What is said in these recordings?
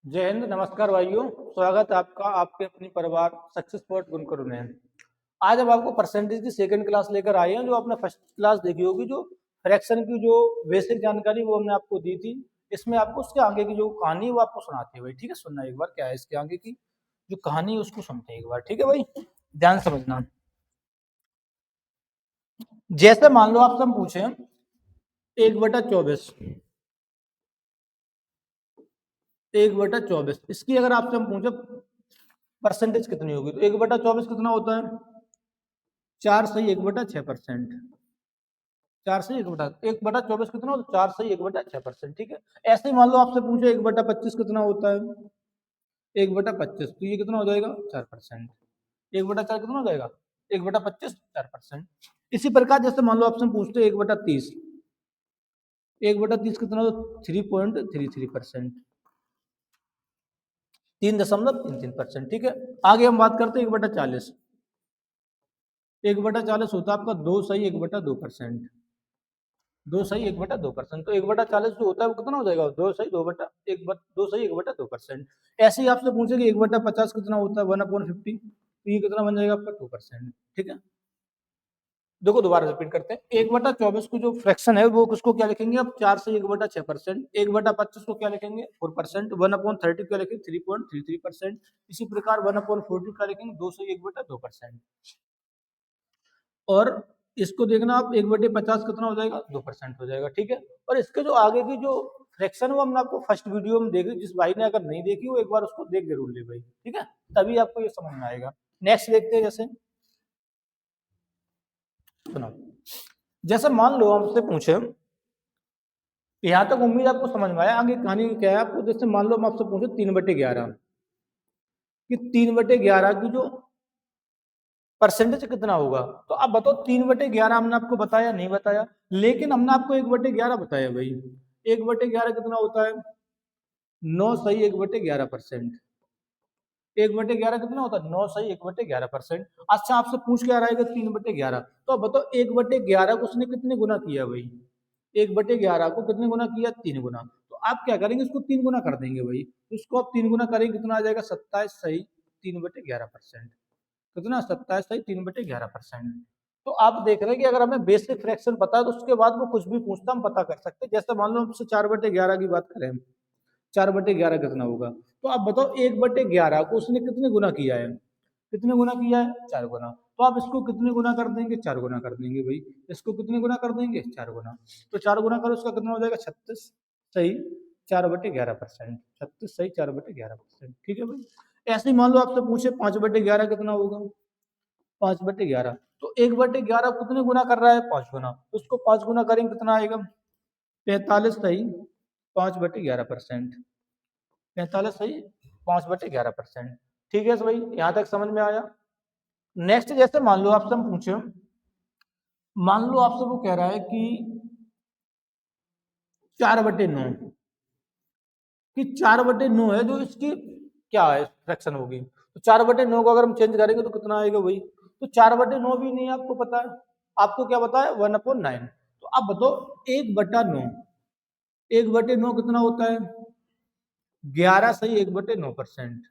जय हिंद। नमस्कार भाइयों, स्वागत है आपका आपके अपनी परिवार सक्सेस पॉइंट गुनकर में। आज हम आपको परसेंटेज की सेकंड क्लास लेकर आए हैं। जो आपने फर्स्ट क्लास देखी होगी, जो फ्रैक्शन की जो बेसिक जानकारी वो हमने आपको दी थी। इसमें आपको उसके आगे की जो कहानी है वो आपको सुनाते हैं भाई। ठीक है, सुनना एक बार क्या है इसके आगे की जो कहानी है उसको सुनते हैं एक बार। ठीक है भाई, ध्यान समझना। जैसे मान लो आपसे हम पूछे 1/24, 1/24 इसकी अगर आपसे हम पूछे परसेंटेज कितनी होगी, तो 1/24 कितना होता है? 4/6 1/24 कितना होता है? 4/6 ठीक है। ऐसे ही मान लो आपसे पूछे 1/25 कितना होता है? 1/25 तो ये कितना हो जाएगा? 4%। 1/4 कितना हो जाएगा? 1/25 4%। इसी प्रकार जैसे मान लो आपसे पूछते हैं 1/30, 1/30 कितना हो? 3.33%, 3.33%। ठीक है। आगे हम बात करते हैं 1/40, 1/40 होता है आपका 2/1/2%, 2/1/2%। तो 1/40 जो होता है वो कितना हो जाएगा? 2/1/2%। ऐसे ही आपसे पूछेंगे 1/50 कितना होता है? 1/50, तो ये कितना बन जाएगा आपका? 2%। ठीक है। देखो दोबारा रिपीट करते हैं। 1/24 को जो फ्रैक्शन है वो किसको क्या लिखेंगे? अब 4/6%। 1/25 को क्या लिखेंगे? 4%। 1/30 क्या लिखेंगे? 3.33%। इसी प्रकार 1/40 क्या लिखेंगे? 2/1/2%। और इसको देखना आप 1/50 कितना हो जाएगा? 2% हो जाएगा। ठीक है। और इसके जो आगे की जो फ्रैक्शन वो हमने आपको फर्स्ट वीडियो में देखी। जिस भाई ने अगर नहीं देखी वो एक बार उसको देख जरूर ले भाई। ठीक है, तभी आपको ये समझ में आएगा। नेक्स्ट देखते हैं। जैसे सुनो, जैसे मान लो हमसे पूछे, यहाँ तक उम्मीद आपको समझ में आया। आगे कहानी क्या है आपको? जैसे मान लो हम आपसे पूछे 3/11 कि 3/11 की जो परसेंटेज कितना होगा, तो आप बताओ 3/11 हमने आपको बताया नहीं बताया? लेकिन हमने आपको 1/11 बताया भाई। 1/11 कितना होता है? 9/1/11%। 1/11 कितना होता है? 9/1/11%। अच्छा, आपसे पूछ क्या रहेगा? 3/11। तो अब बताओ 1/11 को उसने कितने गुना किया भाई? 1/11 को कितने गुना किया? 3 गुना। तो आप क्या करेंगे? इसको 3 गुना कर देंगे भाई। तो इसको आप 3 गुना करेंगे, कितना आ जाएगा? 27/3/11%। कितना? 27/3/11%। तो आप देख रहे हैं कि अगर हमें बेसिक फ्रैक्शन पता है तो उसके बाद वो कुछ भी पूछता हम पता कर सकते हैं। जैसे मान लो हमसे 4/11 की बात करें, 4/11 कितना होगा? तो आप बताओ 1/11 को उसने कितने गुना किया है? कितने गुना किया है? 4 गुना। तो आप इसको कितने गुना कर देंगे? 4 गुना कर देंगे भाई। इसको कितने गुना कर देंगे? 4 गुना। तो 4 गुना करो, उसका कितना हो जाएगा? 36/4/11%। 36/4/11%। ठीक है भाई। ऐसे ही मान लो आपसे पूछे 5/11 कितना होगा? 5/11 तो 1/11 कितने गुना कर रहा है? 5 गुना। तो उसको 5 गुना करेंगे, कितना आएगा? 45/5/11%। 45/5/11%। ठीक है भाई, यहां तक समझ में आया। नेक्स्ट जैसे मान लो आपसे हम पूछे, मान लो आपसे वो कह रहा है कि 4/9, कि 4/9 है जो इसकी क्या है फ्रैक्शन होगी। तो 4/9 को अगर हम चेंज करेंगे तो कितना आएगा भाई? तो 4/9 भी नहीं आपको पता है। आपको क्या पता है? 1/9। तो आप बताओ 1/9, 1/9 कितना होता है? 11/1/9%।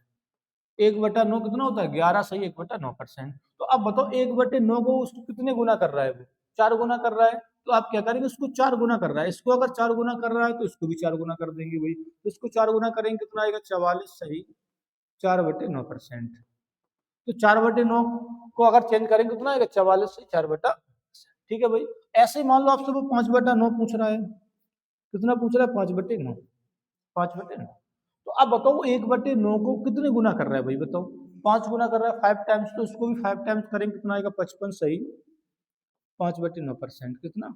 1/9 कितना होता है? 11/1/9%। तो अब बताओ 1/9 को उसको कितने गुना कर रहा है वो? 4 गुना कर रहा है। तो आप क्या करेंगे? उसको 4 गुना कर रहा है, इसको अगर 4 गुना कर रहा है तो इसको भी 4 गुना कर देंगे भाई। तो इसको 4 गुना करेंगे, कितना आएगा? 44/4/9%। तो 4/9 को अगर चेंज करेंगे कितना आएगा? 44/4। ठीक है भाई। ऐसे ही मान लो आपसे वो 5/9 पूछ रहा है। कितना पूछ रहा है? 5/9। 5/9। तो अब बताओ 1/9 को कितने गुना कर रहा है भाई? बताओ। 5 गुना कर रहा है, 5 टाइम्स। तो इसको भी 5 टाइम्स करेंगे, कितना आएगा? 55/5/9%। कितना?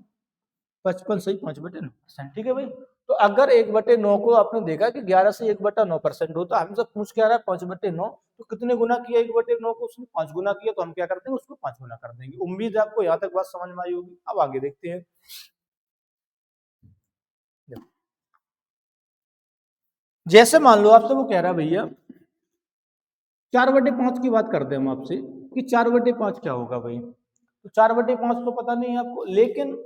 55/5/9%। ठीक है भाई। तो अगर 1/9 को आपने देखा कि 11/1/9% होता है, हमसे पूछ क्या रहा है? 5/9। तो कितने गुना किया 1/9 को? उसने 5 गुना किया। तो हम क्या करते हैं? उसको 5 गुना कर देंगे। उम्मीद है आपको यहाँ तक बात समझ में आई होगी। अब आगे देखते हैं। जैसे मान लो आपसे वो कह रहा है भैया 4/5 की बात करते हैं हम आपसे कि 4/5 क्या होगा भाई? तो 4/5 तो पता नहीं है आपको, लेकिन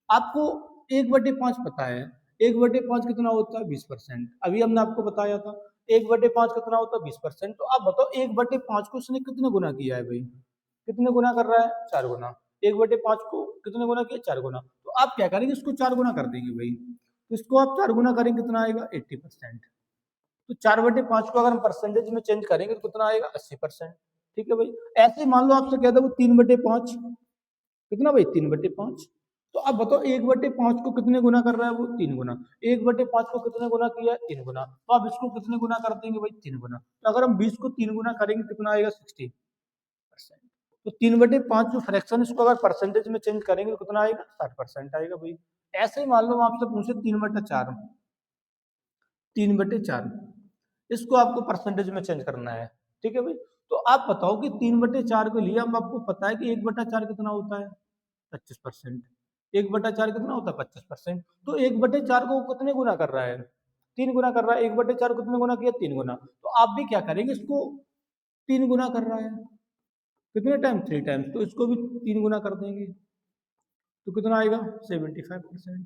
आपको 1/5 पता है। 1/5 कितना होता है? 20%। अभी हमने आपको बताया था। 1/5 कितना होता है 20%। तो आप बताओ 1/5 को उसने कितने गुना किया है भाई, कितने गुना कर रहा है 4 गुना। 1/5 को कितने गुना किया 4 गुना। तो आप क्या करेंगे इसको 4 गुना कर देंगे भाई, तो इसको आप 4 गुना करेंगे कितना आएगा 80%। तो 4/5 को अगर हम परसेंटेज में चेंज करेंगे तो कितना आएगा 80%। ठीक है भाई। ऐसे मान लो आपसे कहता है वो 3/5 कितना भाई 3/5। तो अब बताओ 1/5 को कितने गुना कर रहा है वो 3 गुना। 1/5 को कितने गुना किया है 3 गुना। तो अब इसको कितने गुना कर देंगे भाई 3 गुना। तो अगर हम 20 को 3 गुना करेंगे कितना आएगा 60%। तो 3/5 जो फ्रैक्शन इसको अगर परसेंटेज में चेंज करेंगे तो कितना आएगा 60% आएगा भाई। ऐसे ही मान लो आपसे पूछे 3/4, 3/4 इसको आपको परसेंटेज में चेंज करना है। ठीक है भाई। तो आप बताओ कि 3/4 के लिए हम आपको पता है कि 1/4 कितना होता है 25%। 1/4 कितना होता है 25%। तो 1/4 को कितने गुना कर रहा है 3 गुना कर रहा है। 1/4 को कितने गुना किया 3 गुना। तो आप भी क्या करेंगे इसको 3 गुना कर रहा है कितने टाइम 3 टाइम्स। तो इसको भी 3 गुना कर देंगे तो कितना आएगा 75%।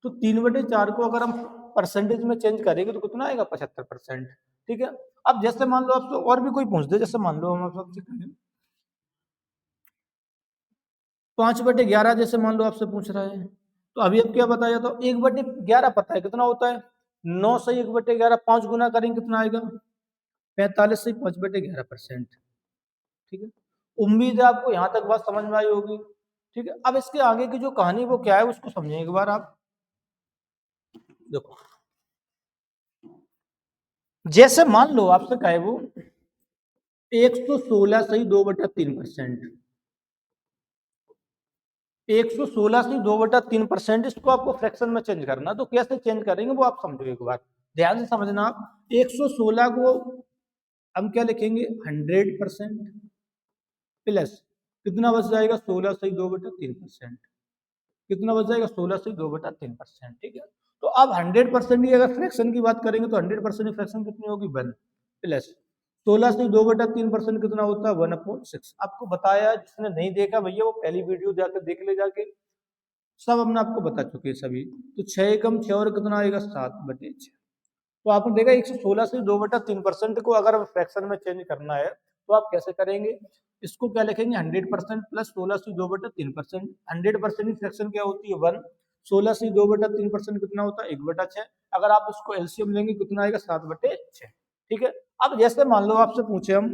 तो 3/4 को अगर हम परसेंटेज में चेंज करेंगे तो कितना आएगा 75%। ठीक है। अब जैसे मान लो आपसे और भी कोई पूछ दे, जैसे मान लो हम आपसे कहें 5/11 जैसे मान लो आपसे पूछ रहा है। तो अभी अब क्या बताया था 1/11 पता है कितना होता है 9 से 1/11 5 गुना करेंगे कितना आएगा 45 से 5/11%। ठीक है। उम्मीद है आपको यहाँ तक बात समझ में आई होगी। ठीक है। अब इसके आगे की जो कहानी वो क्या है उसको समझें एक बार आप। देखो जैसे मान लो आपसे कहे वो 116 से 2/3%। 116 से 2/3%, इसको आपको फ्रैक्शन में चेंज करना। तो कैसे चेंज करेंगे वो आप समझो एक बार, ध्यान से समझना आप। 116 को हम क्या लिखेंगे 100% प्लस कितना बच जाएगा 16 से 2/3%। कितना बच जाएगा 16 से 2/3%। ठीक है। तो अब 100% की अगर फ्रैक्शन की बात करेंगे तो 100% की फ्रैक्शन कितनी होगी 1 प्लस 16 से 2/3% कितना होता है 1/6। आपको बताया, जिसने नहीं देखा भैया वो पहली वीडियो जाकर देख ले जाके, सब हमने आपको बता चुके हैं सभी। तो 6 कम 6 और कितना आएगा 7/6। तो आपने देखा 116 से 2/3% को अगर फ्रैक्शन में चेंज करना है तो आप कैसे करेंगे, इसको क्या लिखेंगे 100% प्लस 16 से 2/3%। 100% की फ्रैक्शन क्या होती है 1। 16 से 2/3% कितना होता है 1/6। अगर आप इसको एलसीएम लेंगे कितना आएगा 7/6। ठीक है। अब जैसे मान लो आपसे पूछे हम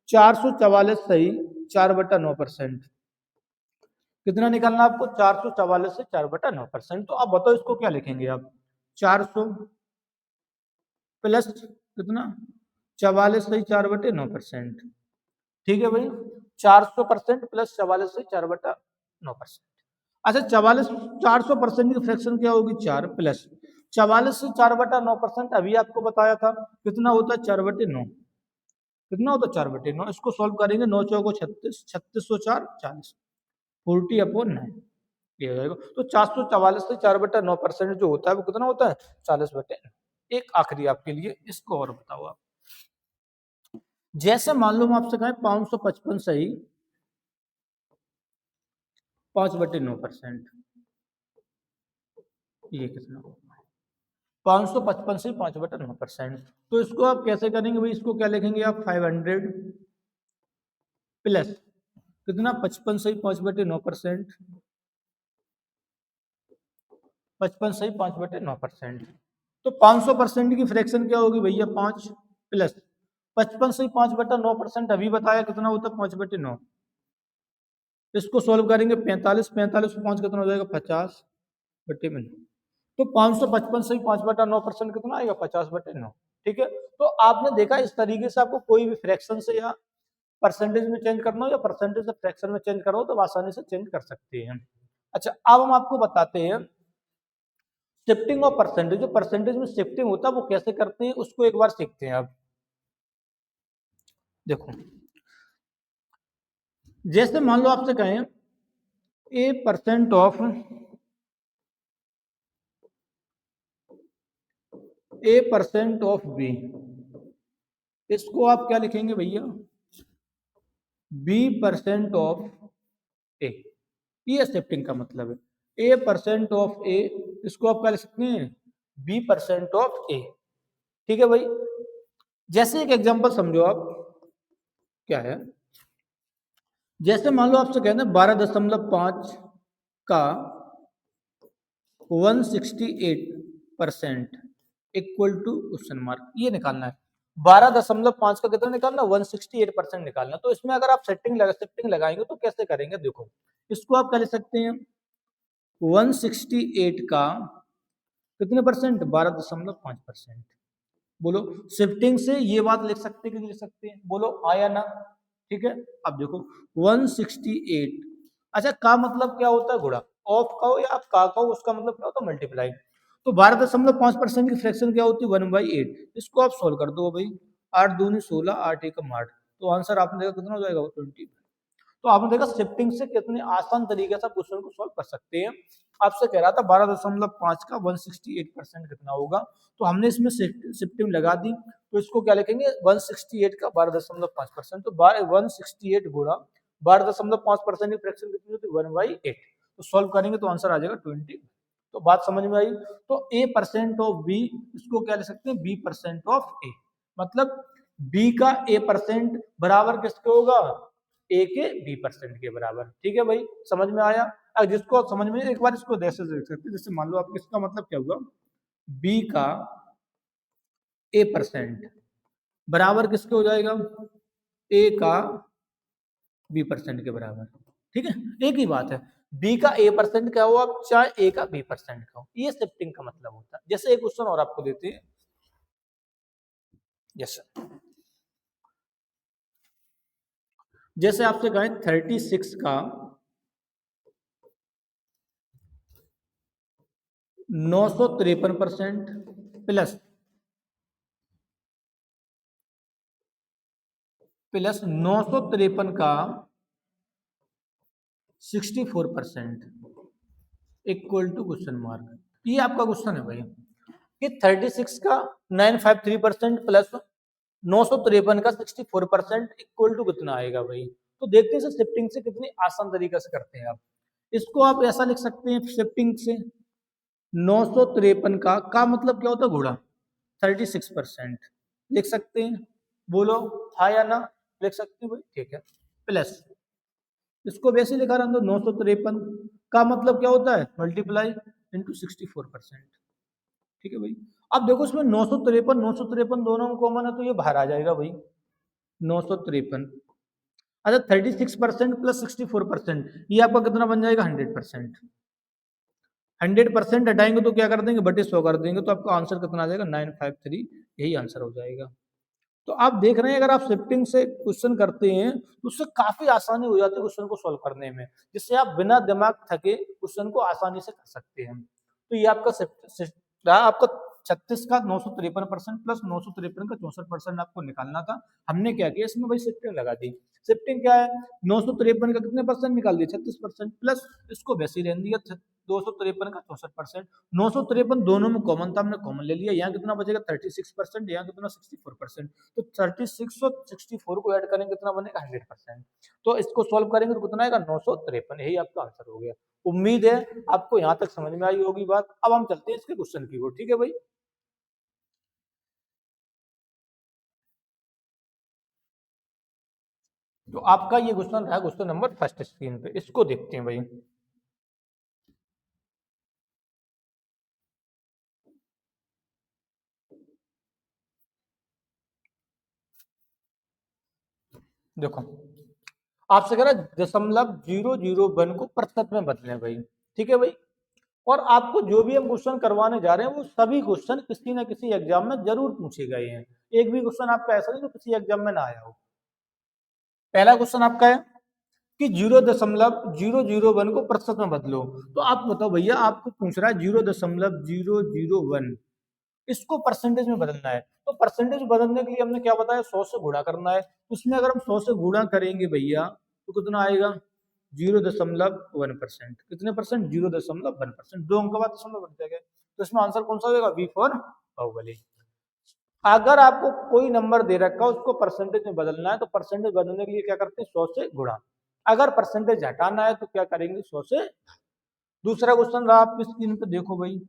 444 सही 4/9%, कितना निकालना आपको 444 से 4/9%। तो आप बताओ इसको क्या लिखेंगे आप 400 प्लस कितना 44 से 4/9%। ठीक है भाई। 400% प्लस 44 से 4/9%। अच्छा 400% की फ्रैक्शन क्या होगी 4 प्लस 44 से 4/9%। अभी आपको बताया था कितना होता है 4/9। कितना होता है 4/9। इसको सॉल्व करेंगे 9 चौको 36, 36 4 40, 40/9 ये हो जाएगा। तो 444 से 4/9% जो होता है वो कितना होता है 40/9। एक आखिरी आपके लिए इसको और बताओ आप। जैसे मान लो हम आपसे कहें 555 सही 5/9%, ये कितना होगा 555 से 5/9%। तो इसको आप कैसे करेंगे भाई, इसको क्या लिखेंगे आप 500 प्लस कितना 55 से 5/9%, 55 से 5/9%। तो 500% की फ्रैक्शन क्या होगी भैया 5 प्लस 55 से 5/9%। अभी बताया कितना होता है 5/9। इसको सोल्व करेंगे 45, 45 से 5 कितना हो जाएगा 50/9। तो 555 से 5/9% कितना आएगा 50/9। ठीक है। तो आपने देखा इस तरीके से आपको कोई भी फ्रैक्शन से या परसेंटेज में चेंज करना हो या परसेंटेज से फ्रैक्शन में चेंज करना हो तो आसानी से चेंज कर सकते हैं। अच्छा अब हम आपको बताते हैं शिफ्टिंग ऑफ परसेंटेज। जो परसेंटेज में शिफ्टिंग होता है वो कैसे करते हैं उसको एक बार सीखते हैं। आप देखो जैसे मान लो आपसे कहें A% of A% of B, इसको आप क्या लिखेंगे भैया B% ऑफ A। ये शिफ्टिंग का मतलब है A% ऑफ A, इसको आप क्या लिख सकते हैं B% ऑफ A। ठीक है भाई। जैसे एक एग्जांपल समझो आप, क्या है, जैसे मान लो आपसे कहना है 12.5 का 168% इक्वल टू क्वेश्चन मार्क, ये निकालना है। 12.5 का कितना निकालना, 168% निकालना। तो इसमें अगर आप शिफ्टिंग लगाएंगे तो कैसे करेंगे, देखो इसको आप कर सकते हैं 168 का कितने परसेंट, 12.5%। बोलो शिफ्टिंग से ये बात लिख सकते कि नहीं लिख सकते हैं, बोलो हाँ या ना। ठीक है, अब देखो 168, अच्छा का मतलब क्या होता है, गुणा, ऑफ का हो या आप का हो उसका मतलब क्या होता है, मल्टीप्लाई। तो 12.5% की फ्रैक्शन क्या होती है, 1/8। इसको आप सोल्व कर दो भाई, 8 दूनी 16, 8 एकम 8, तो आंसर आपने देखा कितना हो जाएगा, 20। तो आपने देखा शिफ्टिंग से कितने आसान तरीके से क्वेश्चन को सॉल्व कर सकते हैं। आपसे कह रहा था 12.5 का 168% कितना होगा, तो हमने इसमें शिफ्टिंग लगा दी। तो इसको क्या लिखेंगे, 168 का 12.5%, तो 168 गुणा 12.5% की फ्रैक्शन कितनी होती है, 1/8। तो सॉल्व करेंगे तो आंसर आ जाएगा 20। तो बात समझ में आई। तो A% ऑफ बी, इसको क्या लिख सकते हैं, B% ऑफ ए, मतलब बी का A% बराबर किसके होगा, ए के B% के बराबर। ठीक है भाई, समझ में आया। अब जिसको समझ में, एक बार इसको जैसे देख सकते हैं, जैसे मान लो आप, इसका मतलब क्या हुआ, बी का A% बराबर किसके हो जाएगा, ए का B% के बराबर। ठीक है, एक ही बात है, बी का A% क्या हो, आप चाहे ए का B% का हो, ये शिफ्टिंग का मतलब होता है। जैसे एक क्वेश्चन और आपको देते हैं, यस जैसे आपसे कहें 36 का 953% प्लस 953 का 64% इक्वल टू क्वेश्चन मार्क। ये आपका क्वेश्चन है भाई कि 36 का 953% प्लस 953 का 64% इक्वल टू कितना आएगा भाई। तो देखते हैं शिफ्टिंग से कितनी आसान तरीके से करते हैं आप। इसको आप ऐसा लिख सकते हैं शिफ्टिंग से, 953 का मतलब क्या होता है, गुणा 36% लिख सकते हैं। बोलो हाँ या ना, लिख सकते हैं भाई, ठीक है। प्लस इसको वैसे लिखा रहा हूं, 953 का मतलब क्या होता है, मल्टीप्लाई इंटू 64%। ठीक है भाई। अब देखो इसमें 953 दोनों में कॉमन है, तो ये बाहर आ जाएगा भाई 953। अच्छा 36% प्लस 64%, ये आपका कितना बन जाएगा, 100%। 100% हटाएंगे तो क्या कर देंगे, बटे 100 कर देंगे, तो आपका आंसर कितना आ जाएगा, 953। यही आंसर हो जाएगा। तो आप देख रहे हैं अगर आप शिफ्टिंग से क्वेश्चन करते हैं तो उससे काफी आसानी हो जाती है क्वेश्चन को सॉल्व करने में, जिससे आप बिना दिमाग थके क्वेश्चन को आसानी से कर सकते हैं। तो ये आपका आपका 36 का 953% प्लस 953 का 64% आपको निकालना था। हमने क्या किया, इसमें भाई शिफ्टिंग लगा दी। शिफ्टिंग क्या है, 953 का कितने परसेंट निकाल दिया, 36%, प्लस इसको वैसे ही रहने दिया 253 का 64%। 953 दोनों में कॉमन था, हमने कॉमन ले लिया, यहाँ कितना बचेगा 36%, यहाँ कितना 64%। तो 36 और 64 को ऐड करेंगे कितना बनेगा, 100%। तो इसको सॉल्व करेंगे तो कितना आएगा, 953। यही आपका आंसर हो गया। उम्मीद है आपको यहाँ तक समझ में आई होगी बात। अब हम चलते हैं इसके क्वेश्चन की ओर। ठीक है भाई, तो आपका ये क्वेश्चन रहा क्वेश्चन नंबर फर्स्ट स्क्रीन पे, इसको देखते हैं भाई। देखो आपसे कह रहा 0.001 को प्रतिशत में बदलें भाई। ठीक है भाई, और आपको जो भी हम क्वेश्चन करवाने जा रहे हैं वो सभी क्वेश्चन किसी ना किसी एग्जाम में जरूर पूछे गए हैं। एक भी क्वेश्चन आपका ऐसा नहीं जो किसी एग्जाम में ना आया हो। पहला क्वेश्चन आपका है कि 0.001 को प्रतिशत में बदलो। तो आप बताओ भैया, आपको पूछ रहा है 0.001 इसको परसेंटेज में बदलना है। तो परसेंटेज बदलने के लिए हमने क्या बताया, 100 से गुणा करना है। उसमें अगर हम 100 से गुणा करेंगे भैया तो कितना आएगा, 0.1%। कितने परसेंट, 0.1%। दो अंक का बाद दशमलव बढ़ जाएगा, तो इसमें आंसर कौन सा होगा, बी फॉर बाहुबली। अगर आपको कोई नंबर दे रखा है उसको परसेंटेज में बदलना है तो परसेंटेज बदलने के लिए क्या करते हैं, 100 से गुणा। अगर परसेंटेज हटाना है तो क्या करेंगे, 100 से। दूसरा क्वेश्चन रहा आपकी स्क्रीन पे, देखो भाई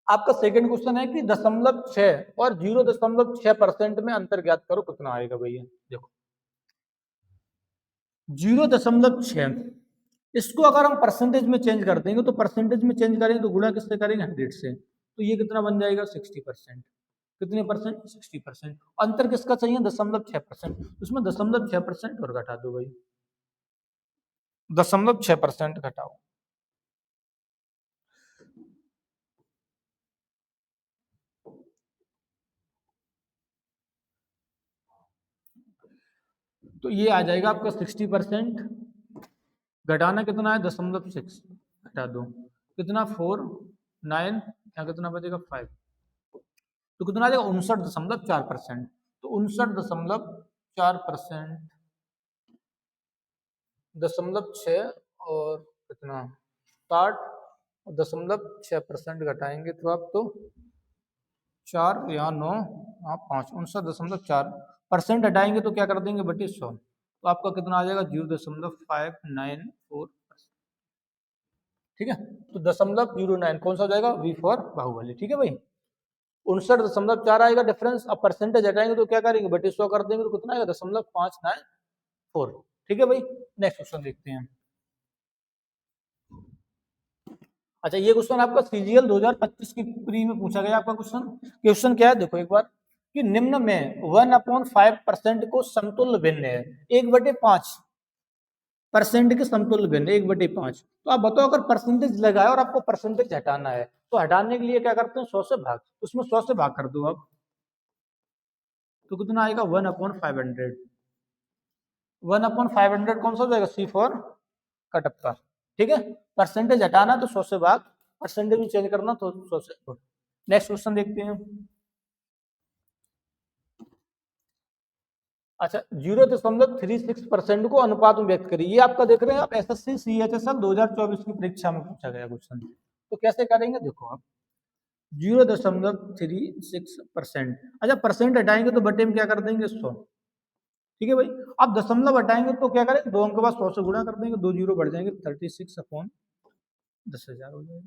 आपका सेकंड क्वेश्चन है कि 0.6 और 0.6% में अंतर ज्ञात करो, कितना आएगा भैया। देखो 0.6, इसको अगर हम परसेंटेज में चेंज कर देंगे तो परसेंटेज में चेंज करेंगे तो गुणा किससे करेंगे, 100 से, तो ये कितना बन जाएगा 60%। कितने परसेंट, 60%। अंतर किसका चाहिए, 0.6%, उसमें 0.6% और घटा दो भाई, 0.6% घटाओ। तो ये आ जाएगा आपका 60%, घटाना कितना है 0.6, घटा दो कितना 4, 9, या कितना बचेगा 5, तो कितना आ जाएगा 59.4%। तो 59.4%, 0.6 और कितना 60.6% घटाएंगे तो आप तो 4 या 9, हाँ 5, 59.4% हटाएंगे तो क्या कर देंगे बटे 100, तो आपका कितना आ जाएगा 0.594। ठीक है, तो 0.09 कौन सा हो जाएगा, V फॉर बाहुबली। ठीक है भाई, 59.4 आएगा डिफरेंस। अब परसेंटेज हटाएंगे तो क्या करेंगे बटे 100 कर देंगे तो कितना आएगा 0.594। ठीक है भाई, नेक्स्ट क्वेश्चन देखते हैं। अच्छा, ये क्वेश्चन आपका CGL 2025 की प्री में पूछा गया आपका क्वेश्चन। क्वेश्चन क्या है देखो एक बार, कि निम्न में 1/5% को समतुल्य भिन्न है 1/5% के समतुल्य भिन्न 1/5। तो आप बताओ अगर परसेंटेज लगाए और आपको परसेंटेज हटाना है तो हटाने के लिए क्या करते हैं 100 से भाग, उसमें 100 से भाग कर दो आप, तो कितना आएगा 1/500। 1/500 कौन सा हो जाएगा, C फॉर कटप्पा। ठीक है, परसेंटेज हटाना तो 100 से भाग, परसेंटेज भी चेंज करना तो 100 से गुड। नेक्स्ट क्वेश्चन देखते हैं। अच्छा, 0.36% को अनुपात में व्यक्त करिए। ये आपका देख रहे हैं आप SSC CHSL 2024 की परीक्षा में पूछा गया क्वेश्चन। तो कैसे करेंगे देखो आप, 0.36%, अच्छा परसेंट हटाएंगे तो बटे में क्या कर देंगे 100। ठीक है भाई, अब दशमलव हटाएंगे तो क्या करें, 2 अंक के बाद 100 से गुणा कर देंगे, 2 जीरो बढ़ जाएंगे, 36/10,000 हो जाएगा।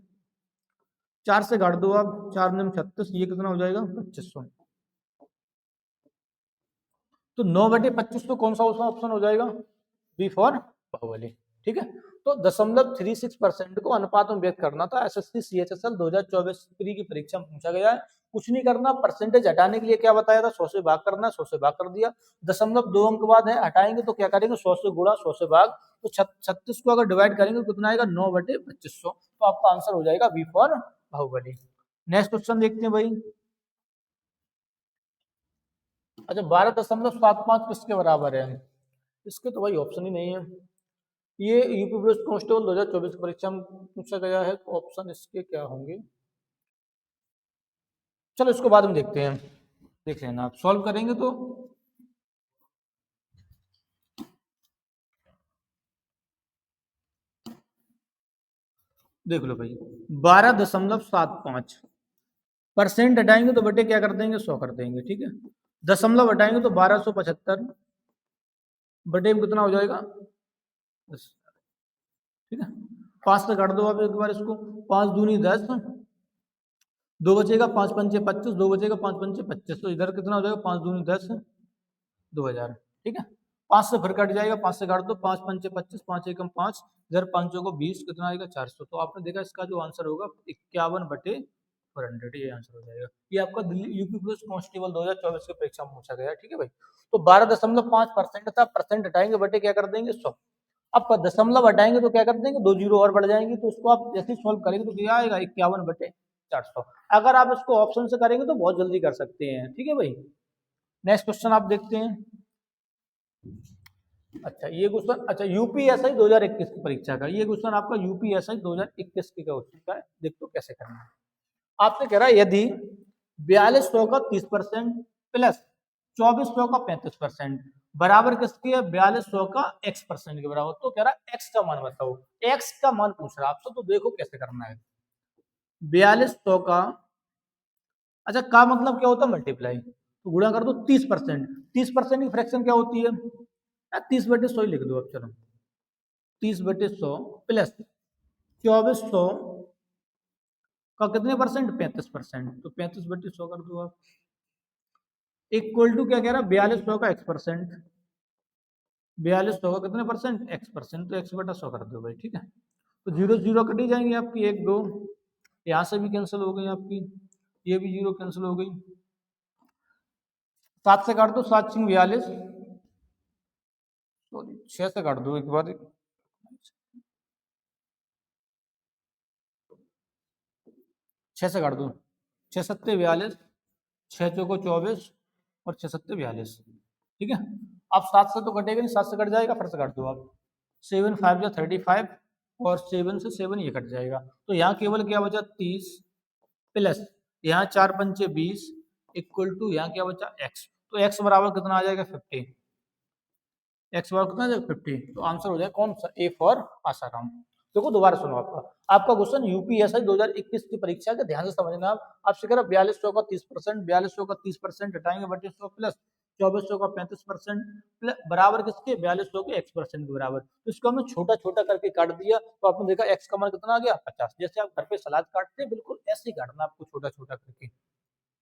4 से घट दो आप, 4 9 36, ये कितना हो जाएगा 2500। तो 9/25 तो कौन सा ऑप्शन हो जाएगा, बी फॉर बाहुबली। ठीक है, तो 0.36% को अनुपात में व्यक्त करना था। SSC CHSL 2024 प्री की परीक्षा में पूछा गया है। कुछ नहीं करना, परसेंटेज हटाने के लिए क्या बताया था, 100 से भाग करना, 100 से भाग कर दिया। 0.2 अंक बाद है, हटाएंगे तो क्या करेंगे 100 से गुणा, 100 से भाग, तो 36 को अगर डिवाइड करेंगे तो कितना आएगा 9/2500। तो आपका आंसर हो जाएगा B for Bahubali. Next question देखते हैं भाई। अच्छा, 12.75 किसके बराबर है, इसके तो भाई ऑप्शन ही नहीं है। ये यूपी पुलिस कांस्टेबल 2024 की परीक्षा में पूछा गया है, तो ऑप्शन इसके क्या होंगे, चलो इसको बाद में देखते हैं, देख लेना आप सॉल्व करेंगे तो। देख लो भाई, 12.75% हटाएंगे तो बटे क्या कर देंगे 100 कर देंगे। ठीक है, दशमलव हटाएंगे तो 1275 बटे में कितना हो जाएगा 10। ठीक है, 5 से काट दो आप एक बार इसको, 5 दूनी 10, 2 बचेगा, 5 पंचे 25, 2 बचेगा, 5 पंचे 25, तो इधर कितना हो जाएगा 5 दूनी 10, 2000। ठीक है, 5 से फिर कट जाएगा, 5 से काट दो, 5 पंचे 25, 5 एकम 5, इधर 5 को 20, कितना आएगा 400। तो आपने देखा इसका जो आंसर होगा 51/400, ये आंसर हो जाएगा। ये आपका दिल्ली यूपी पुलिस कांस्टेबल 2024 की परीक्षा में पूछा गया है। ठीक है भाई, तो 12.5% था, परसेंट हटाएंगे बटे क्या कर देंगे 100। अब दशमलव हटाएंगे तो क्या कर देंगे 2 जीरो और बढ़ जाएंगे, तो इसको आप जैसे सॉल्व करेंगे तो क्या आएगा 51/400। अगर आप इसको ऑप्शन से करेंगे तो बहुत जल्दी कर सकते हैं। ठीक है भाई, नेक्स्ट क्वेश्चन आप देखते हैं। अच्छा, ये क्वेश्चन, अच्छा यूपीएसआई 2021 की परीक्षा का ये क्वेश्चन आपका यूपीएसआई 2021 की क्वेश्चन का है। देखो कैसे करना है। आपसे कह रहा है यदि 4200 का 30% प्लस 2400 का 35% बराबर किसके है, 4200 का x% के बराबर, तो कह रहा है x का मान बताओ। x का मान पूछ रहा है आपसे, तो देखो कैसे करना है। 4200 का, अच्छा का मतलब क्या होता है मल्टीप्लाई, तो गुणा कर दो 30%। 30% की फ्रैक्शन क्या होती है, 30/100 ही लिख दो अब, चलो 30/100 प्लस 2400 का कितने परसेंट, 35%। तो 35/100 कर दो आप, इक्वल टू क्या कह रहा है, 4200 का x%, 4200 का कितने परसेंट, x%, तो x/100 कर दो भाई, ठीक है। तो जीरो जीरो कटी जाएंगे आपकी, 1 2, यहाँ से भी कैंसिल हो गई आपकी, ये भी जीरो कैंसिल हो गई, 7 से काट दो, 7 6 42, सॉरी 6 से काट दो एक बार, 6 से काट दो, 6 7 42, 6 चौको 24 और 6 7 42, ठीक है। अब 7 से तो कटेगा नहीं, 7 से कट जाएगा, फिर से काट दो आप, 7 5 या 35 और 7 से 7 ये कट जाएगा, तो यहाँ केवल क्या बचा 30 प्लस यहाँ 4 पंचे 20 इक्वल टू यहाँ क्या बचा x, तो x बराबर कितना आ जाएगा 50, x बराबर कितना आ जाएगा 50, तो आंसर हो जाएगा कौन सा, ए फॉर आसाराम। देखो दोबारा सुनो, आपका क्वेश्चन यूपीएससी 2021 की परीक्षा के ध्यान से समझना, आपसे कह रहा 4200 का 30%, 4200 का 30% हटाएंगे बटे 100 प्लस 2400 का 35% बराबर किसके, 4200 के x% के बराबर, तो इसको हमने छोटा छोटा करके काट दिया, तो आपने देखा x का मान कितना आ गया 50, जैसे आप घर पे सलाद काटते हैं बिल्कुल ऐसे ही काटना आपको छोटा छोटा करके।